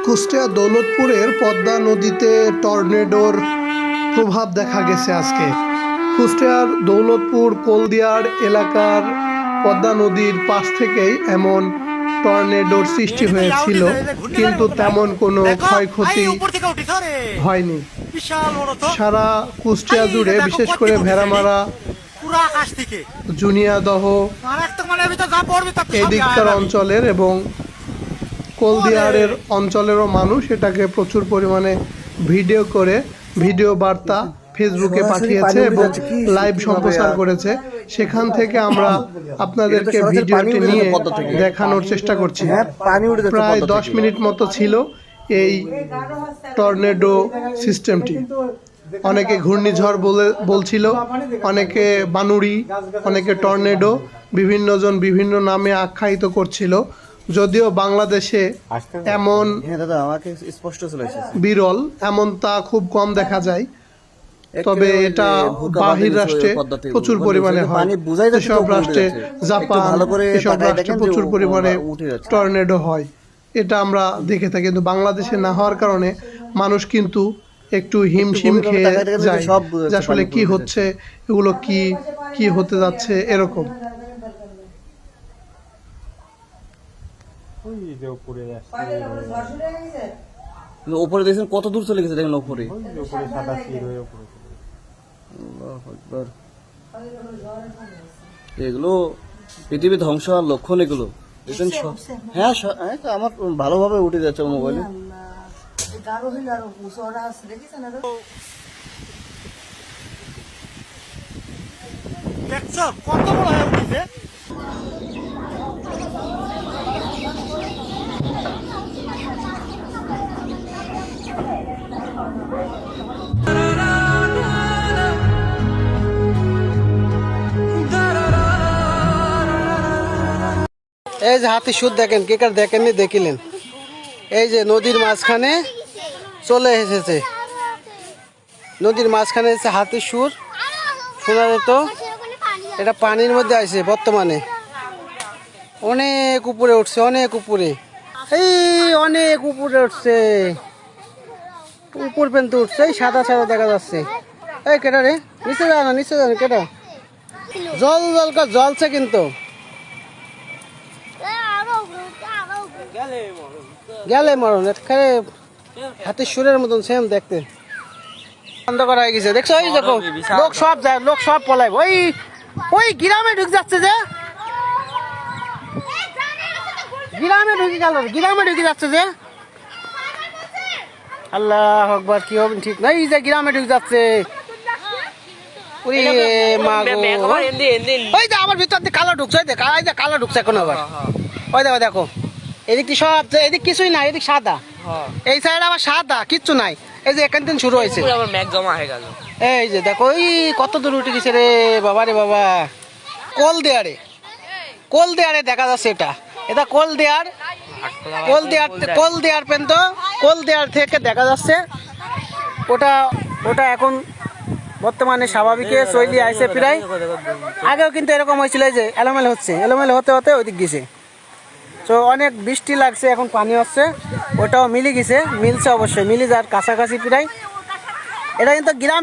কুষ্টিয়া দৌলতপুরের পদ্মা নদীতে টর্নেডোর প্রভাব দেখা গেছে আজকে। কুষ্টিয়ার দৌলতপুর কোলদিয়ার এলাকার পদ্মা নদীর পাশ থেকেই এমন টর্নেডোর সৃষ্টি হয়েছিল, কিন্তু তেমন কোনো ক্ষয়ক্ষতি হয়নি। সারা কুষ্টিয়া জুড়ে, বিশেষ করে ভেড়ামারা, জুনিয়াদহ এদিককার অঞ্চলের এবং কোলদিয়ারের অঞ্চলেরও মানুষ এটাকে প্রচুর পরিমাণে ভিডিও বার্তা ফেসবুকে পাঠিয়েছে এবং লাইভ সম্প্রচার করেছে। সেখান থেকে আমরা আপনাদেরকে ভিডিওটি নিয়ে দেখানোর চেষ্টা করছি। প্রায় 10 মিনিট মতো ছিল এই টর্নেডো সিস্টেমটি। অনেকে ঘূর্ণিঝড় বলছিল, অনেকে বানুড়ি, অনেকে টর্নেডো, বিভিন্নজন বিভিন্ন নামে আখ্যায়িত করছিল। যদিও বাংলাদেশে এমন বিরল, এমন তা খুব কম দেখা যায়, তবে এটা বাহির রাষ্ট্রে প্রচুর পরিমাণে হয়। এসব রাষ্ট্রে, জাপান, এসব রাষ্ট্রে প্রচুর পরিমাণে টর্নেডো হয়, এটা আমরা দেখে থাকি। কিন্তু বাংলাদেশে না হওয়ার কারণে মানুষ কিন্তু একটু হিমশিম খেয়ে যায় যে আসলে কি হচ্ছে, এগুলো কি হতে যাচ্ছে এরকম। উপরে দেখছেন কত দূর চলে গেছে, দেখেন উপরে এগুলো পৃথিবী ধ্বংস হওয়ার লক্ষণ এগুলো দেখছেন। হ্যাঁ, আমার ভালোভাবে উঠে যাচ্ছে মোবাইলে। দেখছো কত বড় হয়ে উঠেছে। এই যে হাতি সুর দেখেন, কে কার দেখেননি দেখিলেন। এই যে নদীর মাঝখানে চলে এসেছে, নদীর মাঝখানে এসেছে হাতির সুর। শোনা যেত এটা পানির মধ্যে আছে বর্তমানে, অনেক উপরে উঠছে, অনেক উপরে, এই অনেক উপরে উঠছে, উপর পর্যন্ত উঠছে। এই সাদা সাদা দেখা যাচ্ছে। এই কেটা রে, নিচে যায় না, নিচে যায় না, কেটা জলছে কিন্তু গেলে মরণ। হাতির সুরের মতন সেম দেখতে। বন্ধ করা হয়ে গেছে, দেখছো? ওই দেখো লোক সব যায়, লোক সব পলাই। ওই গ্রামে ঢুকে যাচ্ছে, যে গ্রামে ঢুকে গেল, গ্রামে ঢুকে যাচ্ছে যে। আল্লাহ আকবার, কি হবে ঠিক নাই, যে গ্রামে ঢুকে যাচ্ছে। ওই যে আমার ভিতর দিয়ে কালো ঢুকছে, কালো ঢুকছে এখন আবার। ওই দেখো, দেখো এদিকটি সব, এদিক কিছুই নাই, এদিক সাদা, এই সাইড আবার সাদা, কিচ্ছু নাই। এই যে এখান থেকে শুরু হয়েছে, এই যে দেখো, ওই কত দূর উঠে গেছে রে বাবা, রে বাবা। কোলদিয়ারে দেখা যাচ্ছে, এটা কোলদিয়ার পর্যন্ত, কোলদিয়ার থেকে দেখা যাচ্ছে। ওটা এখন বর্তমানে স্বাভাবিক চলে আসছে প্রায়। আগেও কিন্তু এরকম হয়েছিল, যে এলোমেলো হতে হতে ওইদিক গেছে। তো অনেক বৃষ্টি লাগছে, এখন পানি হচ্ছে, ওটাও মিলছে অবশ্যই, মিলে যাওয়ার কাছাকাছি প্রায়। এটা কিন্তু গ্রাম।